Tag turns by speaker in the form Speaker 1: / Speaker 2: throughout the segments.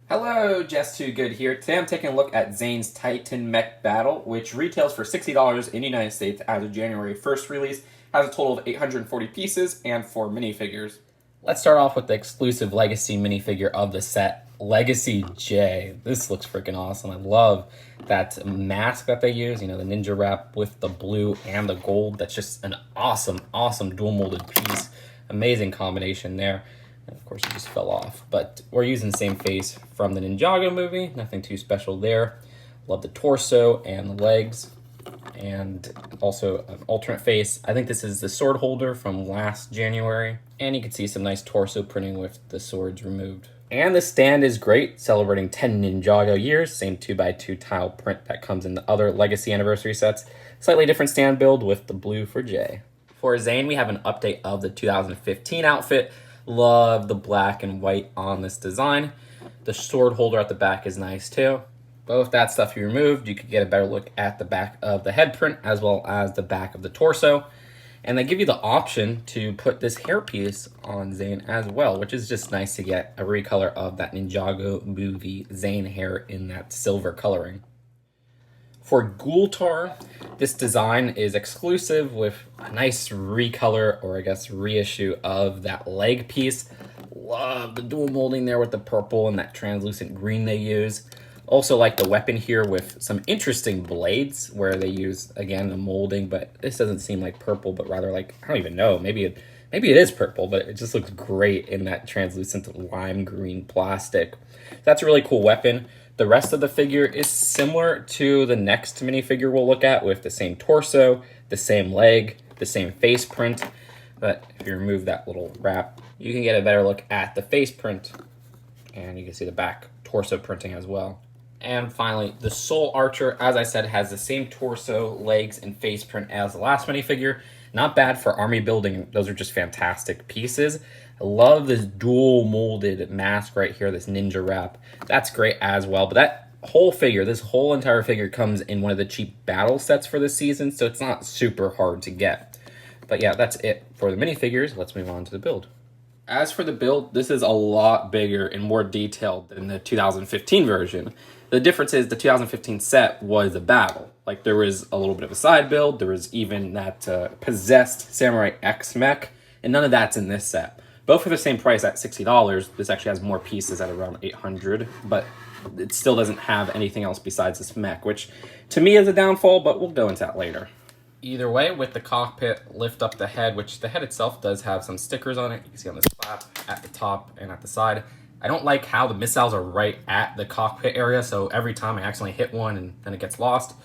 Speaker 1: Hello, Just Too Good here. Today I'm taking a look at Zane's Titan Mech Battle, which retails for $60 in the United States as of January 1st release. Has a total of 840 pieces and 4 minifigures. Let's start off with the exclusive Legacy minifigure of the set, Legacy J. This looks freaking awesome. I love that mask that they use, you know, the ninja wrap with the blue and the gold. That's just an awesome dual molded piece. Amazing combination there. And of course, it just fell off. But we're using the same face from the Ninjago movie. Nothing too special there. Love the torso and the legs. And also an alternate face. I think this is the sword holder from last January. And you can see some nice torso printing with the swords removed. And the stand is great, celebrating 10 Ninjago years. Same 2x2 tile print that comes in the other Legacy anniversary sets. Slightly different stand build with the blue for J. For Zane, we have an update of the 2015 outfit. Love the black and white on this design. The sword holder at the back is nice too. But with that stuff you removed, you could get a better look at the back of the head print as well as the back of the torso. And they give you the option to put this hairpiece on Zane as well, which is just nice to get a recolor of that Ninjago movie Zane hair in that silver coloring. For Gultar, this design is exclusive with a nice recolor, or I guess reissue, of that leg piece. Love the dual molding there with the purple and that translucent green they use. Also like the weapon here with some interesting blades where they use, again, the molding, but this doesn't seem like purple, but rather like, I don't even know, maybe it is purple, but it just looks great in that translucent lime green plastic. That's a really cool weapon. The rest of the figure is similar to the next minifigure we'll look at, with the same torso, the same leg, the same face print. But if you remove that little wrap, you can get a better look at the face print. And you can see the back torso printing as well. And finally, the Soul Archer, as I said, has the same torso, legs, and face print as the last minifigure. Not bad for army building. Those are just fantastic pieces. I love this dual molded mask right here, this ninja wrap. That's great as well. But that whole figure, this whole entire figure comes in one of the cheap battle sets for this season, so it's not super hard to get. But yeah, that's it for the minifigures. Let's move on to the build. As for the build, this is a lot bigger and more detailed than the 2015 version. The difference is the 2015 set was a battle. Like, there was a little bit of a side build. There was even that possessed Samurai X mech, and none of that's in this set. Both for the same price at $60. This actually has more pieces at around $800, but it still doesn't have anything else besides this mech, which to me is a downfall, but we'll go into that later. Either way, with the cockpit, lift up the head, which the head itself does have some stickers on it. You can see on this flap, at the top, and at the side. I don't like how the missiles are right at the cockpit area, so every time I accidentally hit one and then it gets lost.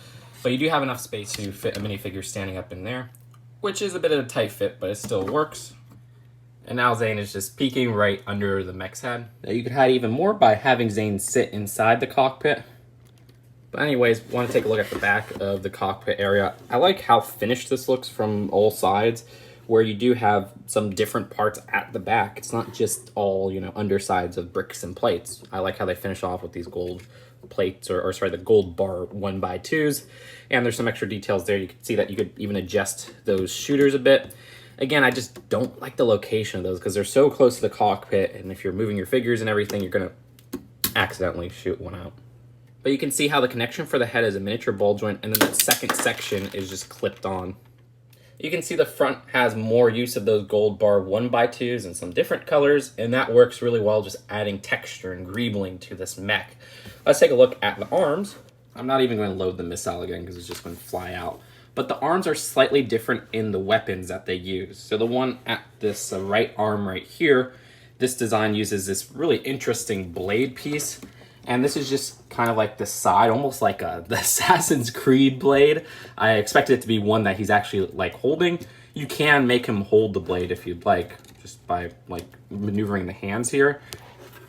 Speaker 1: But you do have enough space to fit a minifigure standing up in there, which is a bit of a tight fit, but it still works. And now Zane is just peeking right under the mech's head. Now you could hide even more by having Zane sit inside the cockpit. But anyways, want to take a look at the back of the cockpit area. I like how finished this looks from all sides, where you do have some different parts at the back. It's not just all, you know, undersides of bricks and plates. I like how they finish off with these gold plates, or sorry, the gold bar 1x2s. And there's some extra details there. You can see that you could even adjust those shooters a bit. Again, I just don't like the location of those because they're so close to the cockpit, and if you're moving your figures and everything, you're gonna accidentally shoot one out. But you can see how the connection for the head is a miniature ball joint, and then that second section is just clipped on. You can see the front has more use of those gold bar 1x2s and some different colors, and that works really well, just adding texture and greebling to this mech. Let's take a look at the arms. I'm not even going to load the missile again because it's just going to fly out. But the arms are slightly different in the weapons that they use. So the one at this right arm right here, this design uses this really interesting blade piece. And this is just kind of like the side, almost like the Assassin's Creed blade. I expected it to be one that he's actually like holding. You can make him hold the blade if you'd like, just by like maneuvering the hands here.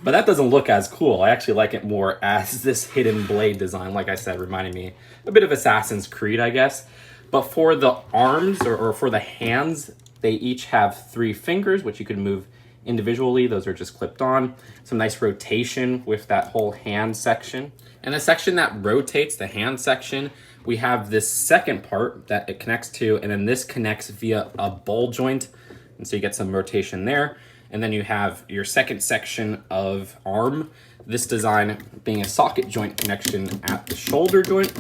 Speaker 1: But that doesn't look as cool. I actually like it more as this hidden blade design, like I said, reminding me a bit of Assassin's Creed, I guess. But for the arms, or for the hands, they each have 3 fingers, which you can move individually. Those are just clipped on. Some nice rotation with that whole hand section. And the section that rotates, the hand section, we have this second part that it connects to, and then this connects via a ball joint. And so you get some rotation there. And then you have your second section of arm This design being a socket joint connection at the shoulder joint.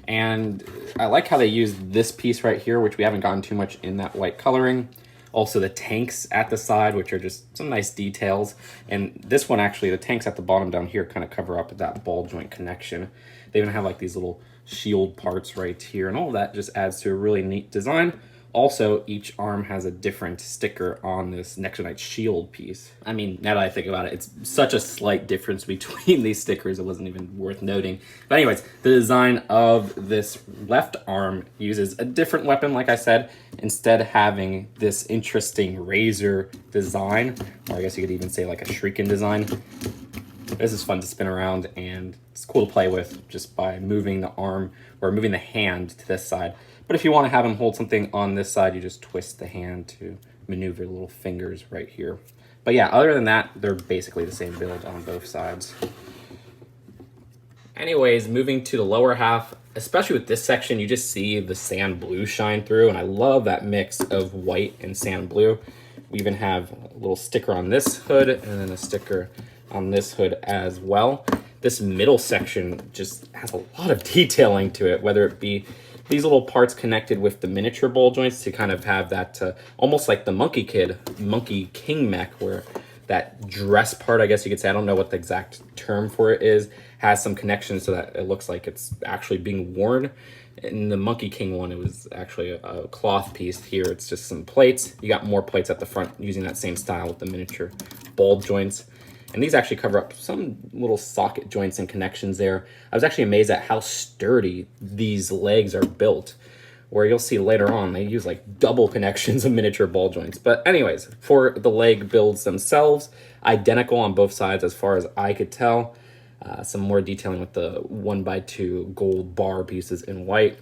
Speaker 1: And I like how they use this piece right here, which we haven't gotten too much in that white coloring. Also the tanks at the side, which are just some nice details. And this one actually, the tanks at the bottom down here kind of cover up that ball joint connection. They even have like these little shield parts right here, and all that just adds to a really neat design. Also, each arm has a different sticker on this Nexonite shield piece. I mean, now that I think about it, it's such a slight difference between these stickers, it wasn't even worth noting. But anyways, the design of this left arm uses a different weapon, like I said, instead having this interesting razor design, or I guess you could even say like a shrieking design. This is fun to spin around, and it's cool to play with just by moving the arm or moving the hand to this side. But if you want to have him hold something on this side, you just twist the hand to maneuver the little fingers right here. But yeah, other than that, they're basically the same build on both sides. Anyways, moving to the lower half, especially with this section, you just see the sand blue shine through, and I love that mix of white and sand blue. We even have a little sticker on this hood and then a sticker on this hood as well. This middle section just has a lot of detailing to it, whether it be these little parts connected with the miniature ball joints to kind of have that almost like the Monkey King mech, where that dress part, I guess you could say, I don't know what the exact term for it is, has some connections so that it looks like it's actually being worn. In the Monkey King one, it was actually a cloth piece. Here it's just some plates. You got more plates at the front using that same style with the miniature ball joints. And these actually cover up some little socket joints and connections there. I was actually amazed at how sturdy these legs are built, where you'll see later on they use like double connections of miniature ball joints. But anyways, for the leg builds themselves, identical on both sides as far as I could tell. Some more detailing with the 1x2 gold bar pieces in white.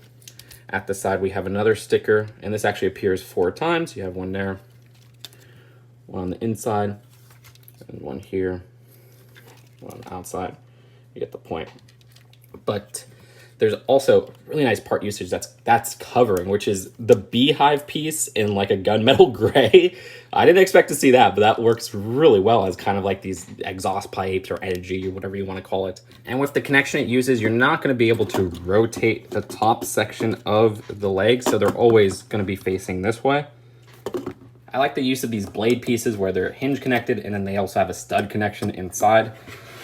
Speaker 1: At the side we have another sticker, and this actually appears 4 times. You have one there, one on the inside, and one here, one on the outside. You get the point. But there's also really nice part usage that's covering, which is the beehive piece in like a gunmetal gray. I didn't expect to see that, but that works really well as kind of like these exhaust pipes or energy or whatever you want to call it. And with the connection it uses, you're not going to be able to rotate the top section of the leg, so they're always going to be facing this way. I like the use of these blade pieces where they're hinge connected, and then they also have a stud connection inside.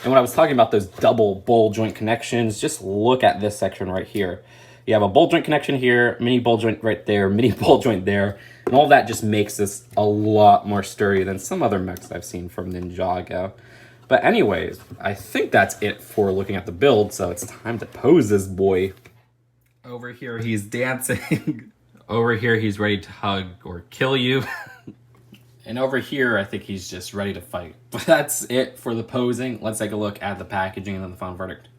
Speaker 1: And when I was talking about those double ball joint connections, just look at this section right here. You have a ball joint connection here, mini ball joint right there, mini ball joint there, and all that just makes this a lot more sturdy than some other mechs I've seen from Ninjago. But anyways, I think that's it for looking at the build, so it's time to pose this boy. Over here, he's dancing. Over here, he's ready to hug or kill you. And over here, I think he's just ready to fight. But that's it for the posing. Let's take a look at the packaging and then the final verdict.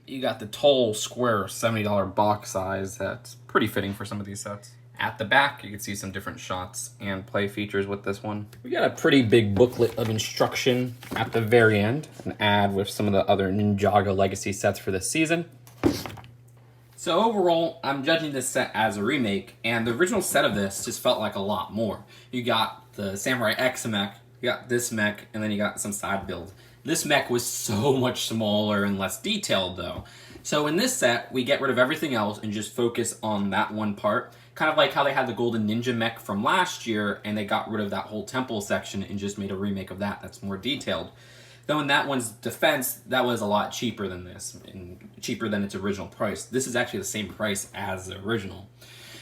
Speaker 1: You got the tall, square, $70 box size. That's pretty fitting for some of these sets. At the back, you can see some different shots and play features with this one. We got a pretty big booklet of instruction at the very end, an ad with some of the other Ninjago Legacy sets for this season. So overall, I'm judging this set as a remake, and the original set of this just felt like a lot more. You got the Samurai X mech, you got this mech, and then you got some side builds. This mech was so much smaller and less detailed though. So in this set, we get rid of everything else and just focus on that one part. Kind of like how they had the Golden Ninja mech from last year, and they got rid of that whole temple section and just made a remake of that that's more detailed. Though in that one's defense, that was a lot cheaper than this, and cheaper than its original price. This is actually the same price as the original.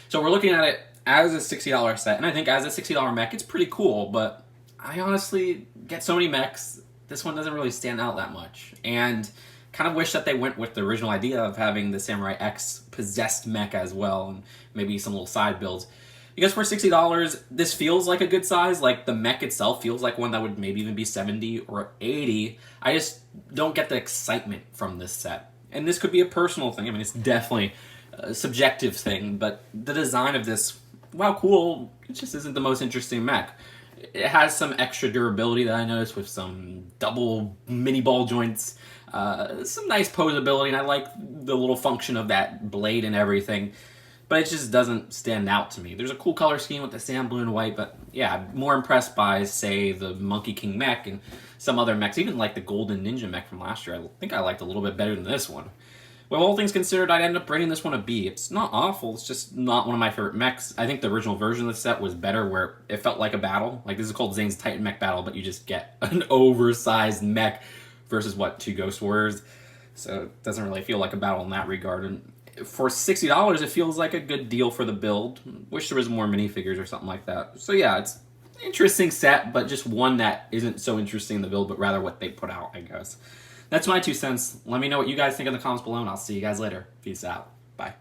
Speaker 1: So we're looking at it as a $60 set, and I think as a $60 mech, it's pretty cool, but I honestly get so many mechs, this one doesn't really stand out that much. And kind of wish that they went with the original idea of having the Samurai X possessed mech as well, and maybe some little side builds. Because for $60, this feels like a good size. Like, the mech itself feels like one that would maybe even be $70 or $80. I just don't get the excitement from this set. And this could be a personal thing. I mean, it's definitely a subjective thing, but the design of this, wow, cool, it just isn't the most interesting mech. It has some extra durability that I noticed with some double mini ball joints, some nice posability, and I like the little function of that blade and everything. But it just doesn't stand out to me. There's a cool color scheme with the sand blue and white, but yeah, I'm more impressed by, say, the Monkey King mech and some other mechs, even like the Golden Ninja mech from last year, I think I liked a little bit better than this one. Well, all things considered, I'd end up rating this one a B. It's not awful, it's just not one of my favorite mechs. I think the original version of the set was better, where it felt like a battle. Like, this is called Zane's Titan Mech Battle, but you just get an oversized mech versus, what, 2 Ghost Warriors? So it doesn't really feel like a battle in that regard. And for $60, it feels like a good deal for the build. Wish there was more minifigures or something like that. So yeah, it's an interesting set, but just one that isn't so interesting in the build, but rather what they put out, I guess. That's my 2 cents. Let me know what you guys think in the comments below, and I'll see you guys later. Peace out. Bye.